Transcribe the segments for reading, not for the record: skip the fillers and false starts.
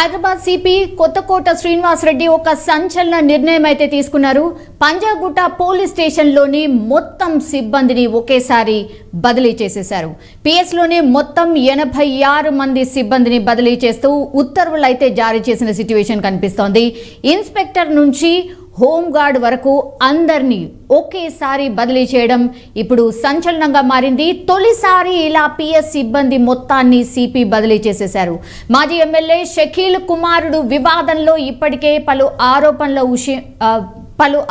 Hyderabad CP Kothakota Srinivas Reddy ఒక సంచలన నిర్ణయం అయితే తీసుకున్నారు. పంజాగుట్ట పోలీస్ స్టేషన్లోని మొత్తం సిబ్బందిని ఒకేసారి బదిలీ చేసేశారు. పిఎస్లోనే మొత్తం 86 మంది సిబ్బందిని బదిలీ చేస్తూ ఉత్తర్వులు అయితే జారీ చేసిన సిట్యుయేషన్ కనిపిస్తోంది. ఇన్స్పెక్టర్ నుంచి హోంగార్డ్ వరకు అందరినీ ఒకేసారి బదిలీ చేయడం ఇప్పుడు సంచలనంగా మారింది. తొలిసారి ఇలా పిఎస్ సిబ్బంది మొత్తాన్ని సిపి బదిలీ చేసేశారు. మాజీ ఎమ్మెల్యే షకీల్ కుమారుడు వివాదంలో ఇప్పటికే పలు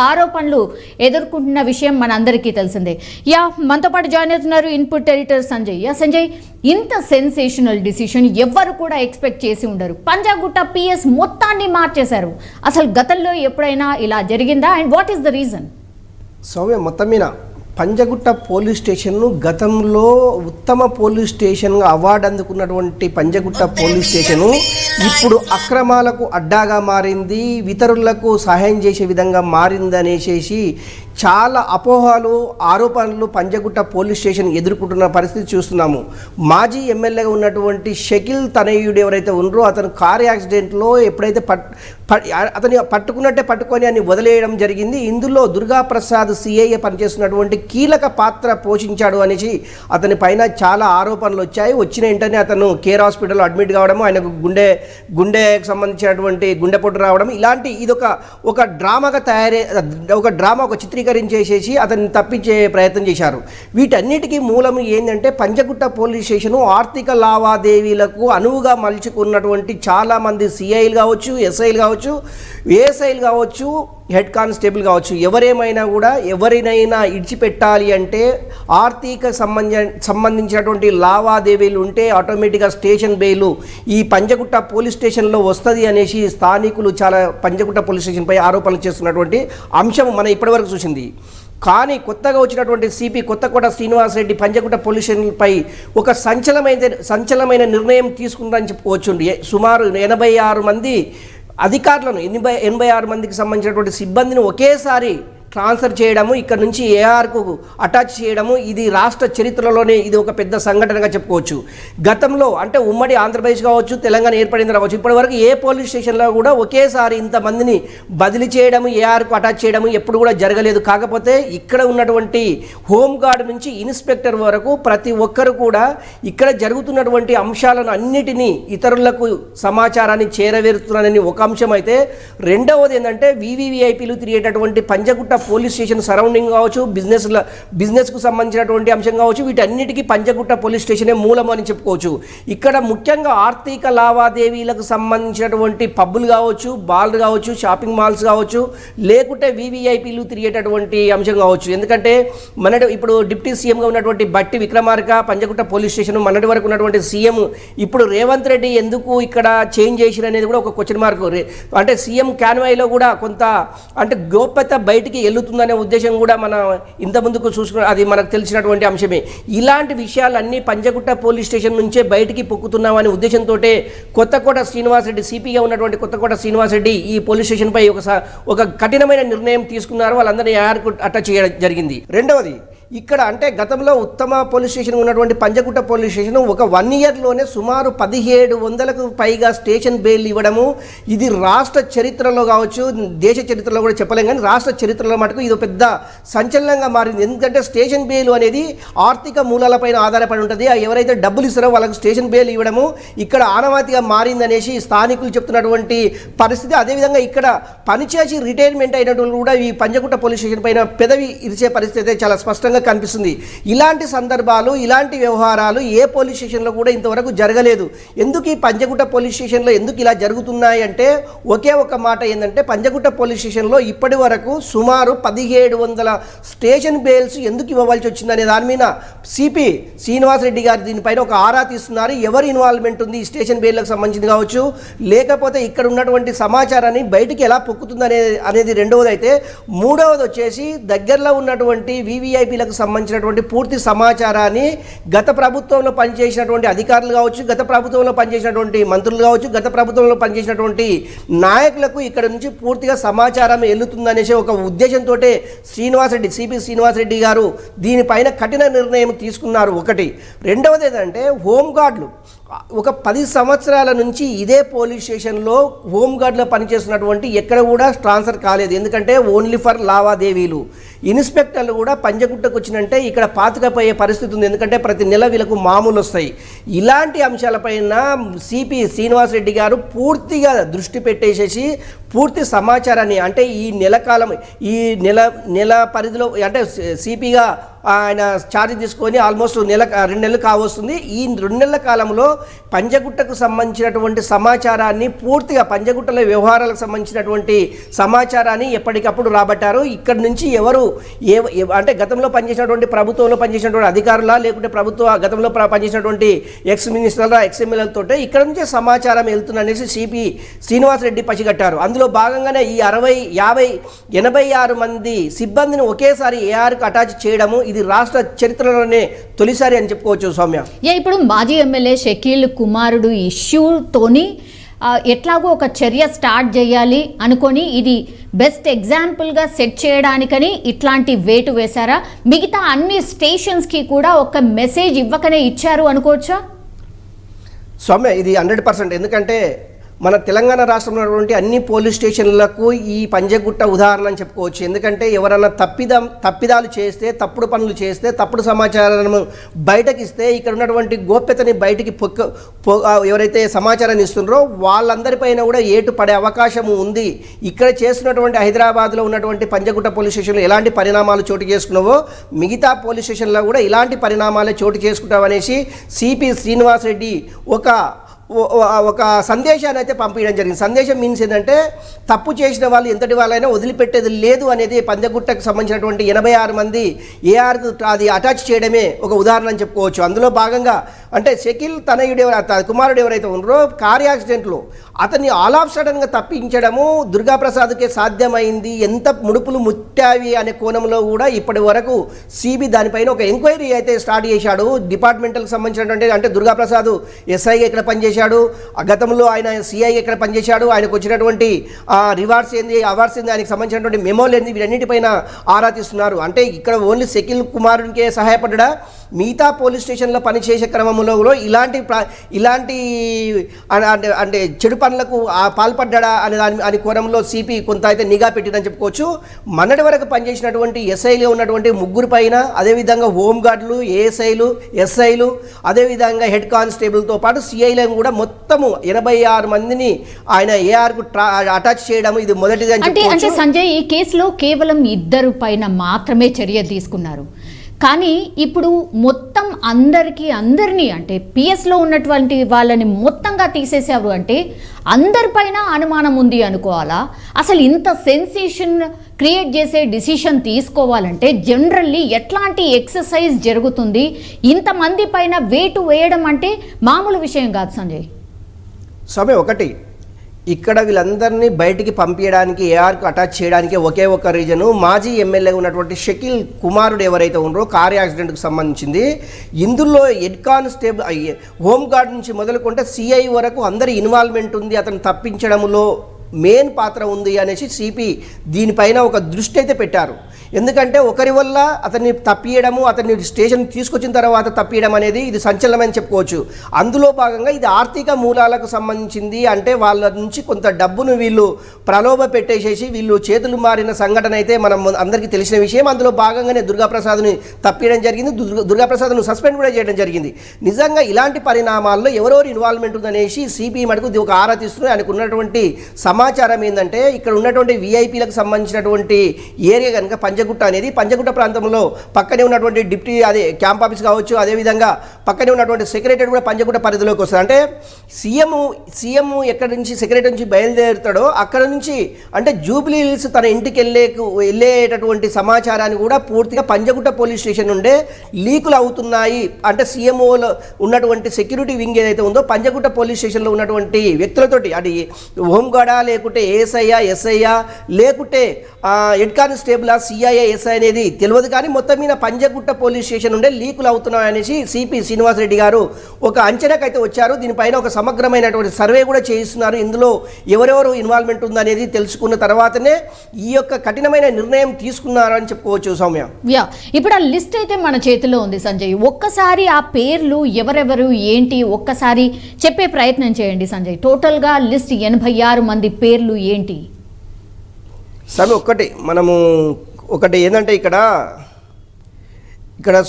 ఆరోపణలు ఎదుర్కొంటున్న విషయం మనందరికీ తెలిసిందే. మనతో పాటు జాయిన్ అవుతున్నారు ఇన్పుట్ ఎడిటర్ సంజయ్. సంజయ్, ఇంత సెన్సేషనల్ డిసిషన్ ఎవ్వరు కూడా ఎక్స్పెక్ట్ చేసి ఉండరు. పంజాగుట్ట పిఎస్ మొత్తాన్ని మార్చేశారు. అసలు గతంలో ఎప్పుడైనా ఇలా జరిగిందా? And what is the reason? Soumya, మొత్తం మీద పంజాగుట్ట పోలీస్ స్టేషన్ను గతంలో ఉత్తమ పోలీస్ స్టేషన్గా అవార్డు అందుకున్నటువంటి పంజాగుట్ట పోలీస్ స్టేషను ఇప్పుడు అక్రమాలకు అడ్డాగా మారింది, ఇతరులకు సహాయం చేసే విధంగా మారిందనేసి చాలా అపోహలు, ఆరోపణలు పంజాగుట్ట పోలీస్ స్టేషన్ ఎదుర్కొంటున్న పరిస్థితి చూస్తున్నాము. మాజీ ఎమ్మెల్యేగా ఉన్నటువంటి షకీల్ తనయుడు ఎవరైతే ఉన్నారో అతను కారు యాక్సిడెంట్లో ఎప్పుడైతే అతని పట్టుకొని అని వదిలేయడం జరిగింది. ఇందులో దుర్గాప్రసాద్ సిఐఏ పనిచేస్తున్నటువంటి కీలక పాత్ర పోషించాడు అనేసి అతని పైన చాలా ఆరోపణలు వచ్చాయి. వచ్చిన వెంటనే అతను కేర్ హాస్పిటల్లో అడ్మిట్ కావడం, ఆయనకు గుండెకి సంబంధించినటువంటి గుండెపోటు రావడం, ఇలాంటి ఒక డ్రామాగా ఒక చిత్రీకరించేసేసి అతన్ని తప్పించే ప్రయత్నం చేశారు. వీటన్నిటికీ మూలం ఏంటంటే పంజాగుట్ట పోలీస్ స్టేషను ఆర్థిక లావాదేవీలకు అనువుగా మలుచుకున్నటువంటి చాలామంది సిఐలు కావచ్చు, ఎస్ఐలు కావచ్చు, ఏఎస్ఐలు కావచ్చు, హెడ్ కానిస్టేబుల్ కావచ్చు, ఎవరినైనా ఇడిచిపెట్టాలి అంటే ఆర్థిక సంబంధించినటువంటి లావాదేవీలు ఉంటే ఆటోమేటిక్గా స్టేషన్ బెయిలు ఈ పంజాగుట్ట పోలీస్ స్టేషన్లో వస్తుంది అనేసి స్థానికులు చాలా పంజాగుట్ట పోలీస్ స్టేషన్పై ఆరోపణలు చేస్తున్నటువంటి అంశం మనం ఇప్పటివరకు చూసింది. కానీ కొత్తగా వచ్చినటువంటి సిపి కొత్తకోట శ్రీనివాస్ రెడ్డి పంజాగుట్ట పోలీస్ స్టేషన్పై ఒక సంచలనమైన నిర్ణయం తీసుకుందని చెప్పుకోవచ్చు. సుమారు 86 మంది అధికారులను 86 మందికి సంబంధించినటువంటి సిబ్బందిని ఒకేసారి ట్రాన్స్ఫర్ చేయడము, ఇక్కడ నుంచి ఏఆర్కు అటాచ్ చేయడము, ఇది రాష్ట్ర చరిత్రలోనే ఇది ఒక పెద్ద సంఘటనగా చెప్పుకోవచ్చు. గతంలో అంటే ఉమ్మడి ఆంధ్రప్రదేశ్ కావచ్చు, తెలంగాణ ఏర్పడింది రావచ్చు, ఇప్పటివరకు ఏ పోలీస్ స్టేషన్లో కూడా ఒకేసారి ఇంతమందిని బదిలీ చేయడము, ఏఆర్కు అటాచ్ చేయడము ఎప్పుడు కూడా జరగలేదు. కాకపోతే ఇక్కడ ఉన్నటువంటి హోంగార్డ్ నుంచి ఇన్స్పెక్టర్ వరకు ప్రతి ఒక్కరు కూడా ఇక్కడ జరుగుతున్నటువంటి అంశాలను అన్నిటినీ ఇతరులకు సమాచారాన్ని చేరవేరుతున్నారని ఒక అంశం అయితే, రెండవది ఏంటంటే వివిఐపీలు తిరిగేటటువంటి పంజాగుట్ట పోలీస్ స్టేషన్ సరౌండింగ్ కావచ్చు, బిజినెస్కు సంబంధించినటువంటి అంశం కావచ్చు, వీటన్నిటికీ పంజాగుట్ట పోలీస్ స్టేషనే మూలం అని చెప్పుకోవచ్చు. ఇక్కడ ముఖ్యంగా ఆర్థిక లావాదేవీలకు సంబంధించినటువంటి పబ్బులు కావచ్చు, బార్లు కావచ్చు, షాపింగ్ మాల్స్ కావచ్చు, లేకుంటే వివిఐపీలు తిరిగేటటువంటి అంశం కావచ్చు. ఎందుకంటే ఇప్పుడు డిప్యూటీ సీఎంగా ఉన్నటువంటి బట్టి విక్రమార్క పంజాగుట్ట పోలీస్ స్టేషన్, మొన్నటి వరకు ఉన్నటువంటి సీఎం ఇప్పుడు రేవంత్ రెడ్డి ఎందుకు ఇక్కడ చేంజ్ చేసిన అనేది కూడా ఒక క్వశ్చన్ మార్క్. అంటే సీఎం క్యాన్వాయ్లో కూడా కొంత అంటే గోప్యత బయటికి వెళ్తుందనే ఉద్దేశం కూడా మనం ఇంతకుముందుకు చూసుకున్న అది మనకు తెలిసినటువంటి అంశమే. ఇలాంటి విషయాలన్నీ పంజాగుట్ట పోలీస్ స్టేషన్ నుంచే బయటికి పొక్కుతున్నామనే ఉద్దేశంతో కొత్తకోట శ్రీనివాస్ రెడ్డి సిపిగా ఉన్నటువంటి కొత్తకోట శ్రీనివాస్ రెడ్డి ఈ పోలీస్ స్టేషన్పై ఒక కఠినమైన నిర్ణయం తీసుకున్నారు. వాళ్ళందరినీ ఏఆర్కు అటాచ్ చేయడం జరిగింది. రెండవది, ఇక్కడ అంటే గతంలో ఉత్తమ పోలీస్ స్టేషన్ ఉన్నటువంటి పంజాగుట్ట పోలీస్ స్టేషన్ ఒక 1 ఇయర్లోనే సుమారు 1700కు పైగా స్టేషన్ బెయిల్ ఇవ్వడము, ఇది రాష్ట్ర చరిత్రలో కావచ్చు, దేశ చరిత్రలో కూడా చెప్పలేం, కానీ రాష్ట్ర చరిత్రలో మటుకు ఇది పెద్ద సంచలనంగా మారింది. ఎందుకంటే స్టేషన్ బెయిల్ అనేది ఆర్థిక మూలాలపైన ఆధారపడి ఉంటుంది. ఎవరైతే డబ్బులు ఇస్తారో వాళ్ళకు స్టేషన్ బెయిల్ ఇవ్వడము ఇక్కడ ఆనవాతిగా మారిందనేసి స్థానికులు చెప్తున్నటువంటి పరిస్థితి. అదేవిధంగా ఇక్కడ పనిచేసి రిటైర్మెంట్ అయినటువంటి కూడా ఈ పంజాగుట్ట పోలీస్ స్టేషన్ పైన పెదవి ఇరిచే పరిస్థితి అయితే చాలా స్పష్టంగా కనిపిస్తుంది. ఇలాంటి సందర్భాలు, ఇలాంటి వ్యవహారాలు ఏ పోలీస్ స్టేషన్లో కూడా ఇంతవరకు జరగలేదు. ఎందుకు ఈ పంజాగుట్ట పోలీస్ స్టేషన్లో ఎందుకు ఇలా జరుగుతున్నాయి అంటే ఒకే ఒక మాట ఏంటంటే, పంజాగుట్ట పోలీస్ స్టేషన్లో ఇప్పటి వరకు సుమారు 1700 స్టేషన్ బెయిల్స్ ఎందుకు ఇవ్వవలసి వచ్చిందనే దాని మీద సిపి శ్రీనివాస్ రెడ్డి గారు దీనిపైన ఒక ఆరా తీస్తున్నారు. ఎవరి ఇన్వాల్వ్మెంట్ ఉంది ఈ స్టేషన్ బెయిల్లకు సంబంధించింది కావచ్చు, లేకపోతే ఇక్కడ ఉన్నటువంటి సమాచారాన్ని బయటికి ఎలా పొక్కుతుంది అనేది రెండవది అయితే, మూడవది వచ్చేసి దగ్గరలో ఉన్నటువంటి వివిఐపీల సంబంధించినటువంటి పూర్తి సమాచారాన్ని గత ప్రభుత్వంలో పనిచేసినటువంటి అధికారులు కావచ్చు, గత ప్రభుత్వంలో పనిచేసినటువంటి మంత్రులు కావచ్చు, గత ప్రభుత్వంలో పనిచేసినటువంటి నాయకులకు ఇక్కడ నుంచి పూర్తిగా సమాచారం వెళ్తుందనేసి ఒక ఉద్దేశంతో సిపి శ్రీనివాస్ రెడ్డి గారు దీనిపైన కఠిన నిర్ణయం తీసుకున్నారు. ఒకటి. రెండవది ఏంటంటే హోంగార్డులు ఒక 10 సంవత్సరాల నుంచి ఇదే పోలీస్ స్టేషన్లో హోంగార్డ్లో పనిచేస్తున్నటువంటి ఎక్కడ కూడా ట్రాన్స్ఫర్ కాలేదు. ఎందుకంటే ఓన్లీ ఫర్ లావాదేవీలు. ఇన్స్పెక్టర్లు కూడా పంజగుట్టకు వచ్చినంటే ఇక్కడ పాతుకపోయే పరిస్థితి ఉంది. ఎందుకంటే ప్రతి నెల వీళ్ళకు మామూలు వస్తాయి. ఇలాంటి అంశాలపైన సిపి శ్రీనివాసరెడ్డి గారు పూర్తిగా దృష్టి పెట్టేసేసి పూర్తి సమాచారాన్ని అంటే ఈ నెల పరిధిలో అంటే సిపిగా ఆయన ఛార్జ్ తీసుకొని ఆల్మోస్ట్ 2 నెలలు కావస్తుంది. ఈ 2 నెలల కాలంలో పంజగుట్టకు సంబంధించినటువంటి సమాచారాన్ని పూర్తిగా పంజగుట్టల వ్యవహారాలకు సంబంధించినటువంటి సమాచారాన్ని ఎప్పటికప్పుడు రాబట్టారు. ఇక్కడ నుంచి ఎవరు అంటే గతంలో పనిచేసినటువంటి ప్రభుత్వంలో పనిచేసినటువంటి అధికారుల లేకుంటే గతంలో పనిచేసినటువంటి ఎక్స్ మినిస్టర్ల ఎక్స్ఎమ్మెల్యేలతో ఇక్కడ నుంచే సమాచారం వెళ్తుందనేసి సిపి శ్రీనివాసరెడ్డి పసిగట్టారు. అందులో భాగంగానే ఈ 60, 50, 86 మంది సిబ్బందిని ఒకేసారి ఏఆర్కు అటాచ్ చేయడము ఇది రాష్ట్ర చరిత్రలోనే తొలిసారి అని చెప్పుకోవచ్చు సౌమ్య. ఇప్పుడు మాజీ ఎమ్మెల్యే షకీల్ కుమారుడు ఇష్యూతోని ఎట్లాగో ఒక చర్య స్టార్ట్ చేయాలి అనుకొని ఇది బెస్ట్ ఎగ్జాంపుల్గా సెట్ చేయడానికని ఇట్లాంటి వేటు వేశారా? మిగతా అన్ని స్టేషన్స్కి కూడా ఒక మెసేజ్ ఇవ్వకనే ఇచ్చారు అనుకోవచ్చా? సౌమ్య ఇది 100%. ఎందుకంటే మన తెలంగాణ రాష్ట్రంలో ఉన్నటువంటి అన్ని పోలీస్ స్టేషన్లకు ఈ పంజగుట్ట ఉదాహరణ అని చెప్పుకోవచ్చు. ఎందుకంటే ఎవరైనా తప్పిదాలు చేస్తే, తప్పుడు పనులు చేస్తే, తప్పుడు సమాచారం బయటకి ఇస్తే ఇక్కడ ఉన్నటువంటి గోప్యతని బయటికి ఎవరైతే సమాచారాన్ని ఇస్తున్నారో వాళ్ళందరిపైన కూడా ఏటు పడే అవకాశం ఉంది. ఇక్కడ చేస్తున్నటువంటి హైదరాబాద్లో ఉన్నటువంటి పంజగుట్ట పోలీస్ స్టేషన్లో ఎలాంటి పరిణామాలు చోటు చేసుకున్నావో మిగతా పోలీస్ స్టేషన్లో కూడా ఇలాంటి పరిణామాలే చోటు చేసుకుంటామనేసి సిపి శ్రీనివాసరెడ్డి ఒక సందేశాన్ని అయితే పంపించడం జరిగింది. సందేశం మీన్స్ ఏంటంటే తప్పు చేసిన వాళ్ళు ఎంతటి వాళ్ళైనా వదిలిపెట్టేది లేదు అనేది పంజగుట్టకు సంబంధించినటువంటి 86 మంది ఏఆర్కు అది అటాచ్ చేయడమే ఒక ఉదాహరణ అని చెప్పుకోవచ్చు. అందులో భాగంగా అంటే షకీల్ కుమారుడు ఎవరైతే ఉన్నారో కార్ యాక్సిడెంట్లో అతన్ని ఆల్ ఆఫ్ సడన్గా తప్పించడము దుర్గాప్రసాద్కే సాధ్యమైంది. ఎంత ముడుపులు ముట్టావి అనే కోణంలో కూడా ఇప్పటి వరకు సిబి దానిపైన ఒక ఎంక్వైరీ అయితే స్టార్ట్ చేశాడు. డిపార్ట్మెంటల్కి సంబంధించినటువంటి అంటే దుర్గాప్రసాద్ ఎస్ఐ ఎక్కడ పనిచేశాడు, గతంలో ఆయన సిఐ ఎక్కడ పనిచేశాడు, ఆయనకు వచ్చినటువంటి రివార్డ్స్ ఏంది, అవార్డ్స్ ఏంది, ఆయనకు సంబంధించినటువంటి మెమోలు ఏంది, వీటన్నిటిపైన ఆరా తీస్తున్నారు. అంటే ఇక్కడ ఓన్లీ షకీల్ కుమారునికే సహాయపడ్డా మిగతా పోలీస్ స్టేషన్లో పనిచేసే క్రమంలో ఇలాంటి అంటే చెడు పనులకు పాల్పడ్డా అనే కోణంలో సిపి కొంత అయితే నిఘా పెట్టిందని చెప్పుకోవచ్చు. మొన్నటి వరకు పనిచేసినటువంటి ఎస్ఐలో ఉన్నటువంటి 3 పైన అదేవిధంగా హోంగార్డులు, ఏఎస్ఐలు, ఎస్ఐలు, అదేవిధంగా హెడ్ కానిస్టేబుల్తో పాటు సిఐలను కూడా మొత్తము 86 మందిని ఆయన ఏఆర్కు అటాచ్ చేయడం ఇది మొదటిది అని చెప్పుకోవచ్చు. అంటే సంజయ్ ఈ కేసులో కేవలం 2 పైన మాత్రమే చర్య తీసుకున్నారు. కానీ ఇప్పుడు మొత్తం అందరినీ అంటే పిఎస్లో ఉన్నటువంటి వాళ్ళని మొత్తంగా తీసేసారు అంటే అందరిపైన అనుమానం ఉంది అనుకోవాలా? అసలు ఇంత సెన్సేషన్ క్రియేట్ చేసే డిసిషన్ తీసుకోవాలంటే జనరల్లీ ఎట్లాంటి ఎక్సర్సైజ్ జరుగుతుంది? ఇంతమంది పైన వేటు వేయడం అంటే మామూలు విషయం కాదు సంజయ్. సమయం ఒకటి ఇక్కడ వీళ్ళందరినీ బయటికి పంపించడానికి ఏఆర్కు అటాచ్ చేయడానికి ఒకే ఒక రీజను మాజీ ఎమ్మెల్యే ఉన్నటువంటి షకీల్ కుమారుడు ఎవరైతే ఉన్నారో కార్ యాక్సిడెంట్కి సంబంధించింది. ఇందులో హెడ్ కానిస్టేబుల్ హోంగార్డ్ నుంచి మొదలుకుంటే సిఐ వరకు అందరి ఇన్వాల్వ్మెంట్ ఉంది, అతను తప్పించడంలో మెయిన్ పాత్ర ఉంది అనేసి సిపి దీనిపైన ఒక దృష్టి అయితే పెట్టారు. ఎందుకంటే ఒకరి వల్ల అతన్ని తప్పియడము, అతన్ని స్టేషన్ తీసుకొచ్చిన తర్వాత తప్పియడం అనేది ఇది సంచలనమని చెప్పుకోవచ్చు. అందులో భాగంగా ఇది ఆర్థిక మూలాలకు సంబంధించింది. అంటే వాళ్ళ నుంచి కొంత డబ్బును వీళ్ళు ప్రలోభ పెట్టేసేసి వీళ్ళు చేతులు మారిన సంఘటన అయితే మనం అందరికీ తెలిసిన విషయం. అందులో భాగంగానే దుర్గాప్రసాద్ని తప్పియడం జరిగింది, దుర్గాప్రసాద్ను సస్పెండ్ కూడా చేయడం జరిగింది. నిజంగా ఇలాంటి పరిణామాల్లో ఎవరెవరు ఇన్వాల్వ్మెంట్ ఉందనేసి సిబి మటుకు ఒక ఆరా తీస్తున్నారు. ఆయనకు ఉన్నటువంటి సమాచారం ఏంటంటే ఇక్కడ ఉన్నటువంటి విఐపీలకు సంబంధించినటువంటి ఏరియా కనుక పంజగుట్ట అనేది పంజగుట్ట ప్రాంతంలో పక్కనే ఉన్నటువంటి డిప్టీ క్యాంప్ ఆఫీస్ కావచ్చు, అదేవిధంగా పక్కనే ఉన్నటువంటి సెక్రటరీ కూడా పంజగుట్ట పరిధిలోకి వస్తుంది. అంటే సీఎం ఎక్కడి నుంచి సెక్రటరీ నుంచి బయలుదేరుతాడో అక్కడ నుంచి అంటే జూబ్లీ హిల్స్ తన ఇంటికి వెళ్ళేటటువంటి సమాచారాన్ని కూడా పూర్తిగా పంజగుట్ట పోలీస్ స్టేషన్ నుండే లీకులు అవుతున్నాయి. అంటే సీఎంఓలో ఉన్నటువంటి సెక్యూరిటీ వింగ్ ఏదైతే ఉందో పంజగుట్ట పోలీస్ స్టేషన్లో ఉన్నటువంటి వ్యక్తులతోటి అది హోంగార్డా లేకుంటే ఏఎస్ఐయా, ఎస్ఐయా లేకుంటే head constable, CI CIA SI అనేది తెలియదు, కానీ మొత్తం మీద పంజగుట్ట పోలీస్ స్టేషన్ నుండే లీకులు అవుతున్నాయనేసి సిపి శ్రీనివాసరెడ్డి గారు ఒక అంచనాకైతే వచ్చారు. దీనిపైన ఒక సమగ్రమైనటువంటి సర్వే కూడా చేయిస్తున్నారు. ఇందులో ఎవరెవరు ఇన్వాల్వ్మెంట్ ఉందనేది తెలుసుకున్న తర్వాతనే ఈ యొక్క కఠినమైన నిర్ణయం తీసుకున్నారు అని చెప్పుకోవచ్చు సౌమ్య. ఇప్పుడు ఆ లిస్ట్ అయితే మన చేతిలో ఉంది సంజయ్. ఒక్కసారి ఆ పేర్లు ఎవరెవరు ఏంటి ఒక్కసారి చెప్పే ప్రయత్నం చేయండి సంజయ్. టోటల్గా లిస్ట్ 86 మంది పేర్లు ఏంటి? సరే, ఒకటి ఏంటంటే ఇక్కడ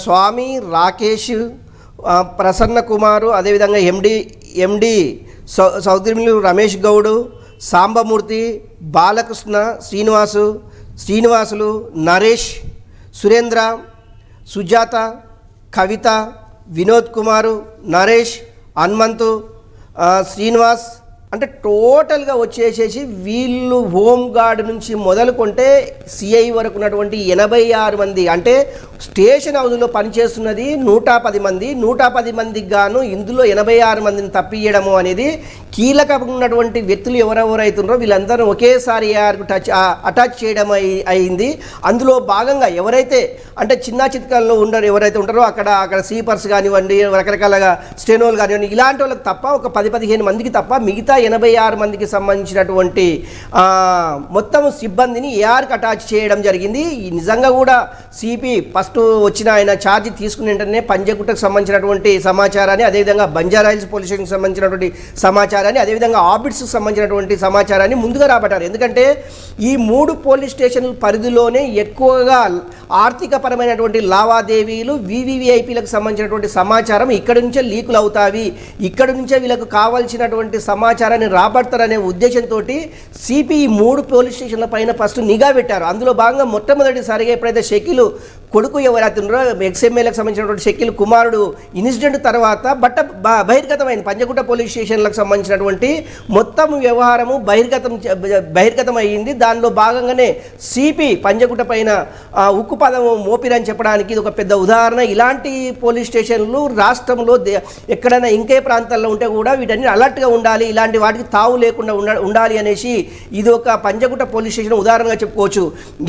స్వామి, రాకేష్, ప్రసన్న కుమారు, అదేవిధంగా ఎండి సౌదరిమిల్లు రమేష్ గౌడు, సాంబమూర్తి, బాలకృష్ణ, శ్రీనివాసులు, నరేష్, సురేంద్ర, సుజాత, కవిత, వినోద్ కుమారు, నరేష్, హనుమంతు, శ్రీనివాస్, అంటే టోటల్గా వచ్చేసేసి వీళ్ళు హోమ్ గార్డ్ నుంచి మొదలుకొంటే సిఐ వరకు ఉన్నటువంటి 86 మంది, అంటే స్టేషన్ హౌస్లో పనిచేస్తున్నది 110 మంది. 110 మందికి గాను ఇందులో 86 మందిని తప్పియడము అనేది కీలకంగా ఉన్నటువంటి వ్యక్తులు ఎవరెవరైతున్నారో వీళ్ళందరూ ఒకేసారి అటాచ్ చేయడం అయింది. అందులో భాగంగా ఎవరైతే అంటే చిన్న చిత్కాల్లో ఎవరైతే ఉంటారో అక్కడ స్లీపర్స్ కానివ్వండి, రకరకాలుగా స్టెనోలు కానివ్వండి, ఇలాంటి వాళ్ళకి తప్ప ఒక 10-15 మందికి తప్ప మిగతా 86 మందికి సంబంధించినటువంటి మొత్తం సిబ్బందిని ఏఆర్కి అటాచ్ చేయడం జరిగింది. నిజంగా కూడా సిపి ఫస్ట్ వచ్చిన ఆయన ఛార్జ్ తీసుకున్న వెంటనే పంజగుట్టకు సంబంధించినటువంటి సమాచారాన్ని, అదేవిధంగా బంజారాహిల్స్ పోలీస్ స్టేషన్కి సంబంధించినటువంటి సమాచారాన్ని, అదేవిధంగా ఆబిట్స్కి సంబంధించినటువంటి సమాచారాన్ని ముందుగా రాబట్టారు. ఎందుకంటే ఈ 3 పోలీస్ స్టేషన్ల పరిధిలోనే ఎక్కువగా ఆర్థికపరమైనటువంటి లావాదేవీలు, వివివిఐపీలకు సంబంధించినటువంటి సమాచారం ఇక్కడి నుంచే లీకులు అవుతాయి, ఇక్కడి నుంచే వీళ్ళకు కావాల్సినటువంటి సమాచారాన్ని రాబడతారనే ఉద్దేశంతో సిపి 3 పోలీస్ స్టేషన్ల పైన ఫస్ట్ నిఘా పెట్టారు. అందులో భాగంగా మొట్టమొదటిసారిగా ఎప్పుడైతే షకీలు కొడుకు ఎవరైతే ఉన్నారో ఎక్స్ఎమ్మెల్యేలకు సంబంధించినటువంటి షకీల్ కుమారుడు ఇన్సిడెంట్ తర్వాత బహిర్గతమైంది. పంజగుట్ట పోలీస్ స్టేషన్లకు సంబంధించినటువంటి మొత్తం వ్యవహారము బహిర్గతం అయ్యింది. దానిలో భాగంగానే సిపి పంజగుట్ట పైన ఉక్కు పదము మోపిరని చెప్పడానికి ఇది ఒక పెద్ద ఉదాహరణ. ఇలాంటి పోలీస్ స్టేషన్లు రాష్ట్రంలో ఎక్కడైనా ఇంకే ప్రాంతాల్లో ఉంటే కూడా వీటన్ని అలర్ట్గా ఉండాలి, ఇలాంటి వాటికి తావు లేకుండా ఉండాలి అనేసి ఇది ఒక పంజగుట్ట పోలీస్ స్టేషన్ ఉదాహరణగా చెప్పుకోవచ్చు.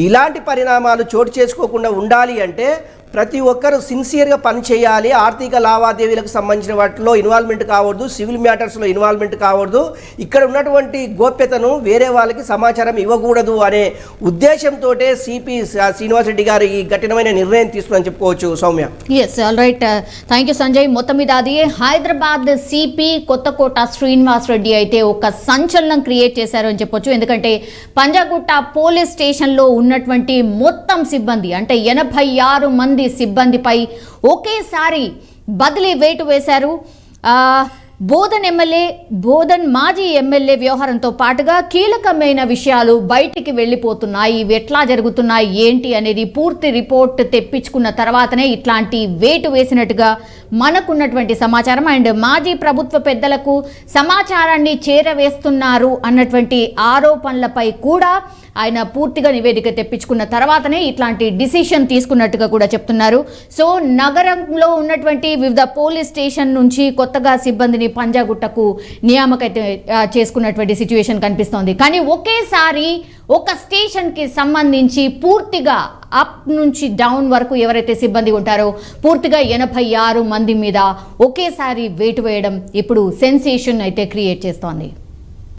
ఇలాంటి పరిణామాలు చోటు చేసుకోకుండా ఉండాలి అంటే ప్రతి ఒక్కరు సిన్సియర్గా పనిచేయాలి. ఆర్థిక లావాదేవీలకు సంబంధించిన వాటిలో ఇన్వాల్వ్మెంట్ కావద్దు, సివిల్ మ్యాటర్స్లో ఇన్వాల్వ్మెంట్ కావద్దు, ఇక్కడ ఉన్నటువంటి గోప్యతను వేరే వాళ్ళకి సమాచారం ఇవ్వకూడదు అనే ఉద్దేశంతో సిపి శ్రీనివాసరెడ్డి గారు ఈ కఠినమైన నిర్ణయం తీసుకుని చెప్పుకోవచ్చు Soumya. Yes, all right, thank you Sanjay. మొత్తం మీద అది హైదరాబాద్ సిపి కొత్తకోట శ్రీనివాసరెడ్డి అయితే ఒక సంచలనం క్రియేట్ చేశారు అని చెప్పొచ్చు. ఎందుకంటే పంజాగుట్ట పోలీస్ స్టేషన్లో ఉన్నటువంటి మొత్తం సిబ్బంది అంటే 86 మంది సిబ్బందిపై ఒకేసారి బదిలీ వేటు వేశారు. బోధన్ మాజీ ఎమ్మెల్యే వ్యవహారంతో పాటుగా కీలకమైన విషయాలు బయటికి వెళ్ళిపోతున్నాయి. ఇవి ఎట్లా జరుగుతున్నాయి ఏంటి అనేది పూర్తి రిపోర్ట్ తెప్పించుకున్న తర్వాతనే ఇట్లాంటి వేటు వేసినట్టుగా మనకున్నటువంటి సమాచారం. అండ్ మాజీ ప్రభుత్వ పెద్దలకు సమాచారాన్ని చేరవేస్తున్నారు అన్నటువంటి ఆరోపణలపై కూడా ఆయన పూర్తిగా నివేదిక తెప్పించుకున్న తర్వాతనే ఇట్లాంటి డిసిషన్ తీసుకున్నట్టుగా కూడా చెప్తున్నారు. సో నగరంలో ఉన్నటువంటి వివిధ పోలీస్ స్టేషన్ నుంచి కొత్తగా సిబ్బందిని పంజాగుట్టకు నియామకైతే చేసుకున్నటువంటి సిచ్యువేషన్ కనిపిస్తోంది. కానీ ఒకేసారి ఒక స్టేషన్కి సంబంధించి పూర్తిగా అప్ నుంచి డౌన్ వరకు ఎవరైతే సిబ్బంది ఉంటారో పూర్తిగా 86 మంది మీద ఒకేసారి వేటు వేయడం ఇప్పుడు సెన్సేషన్ అయితే క్రియేట్ చేస్తోంది.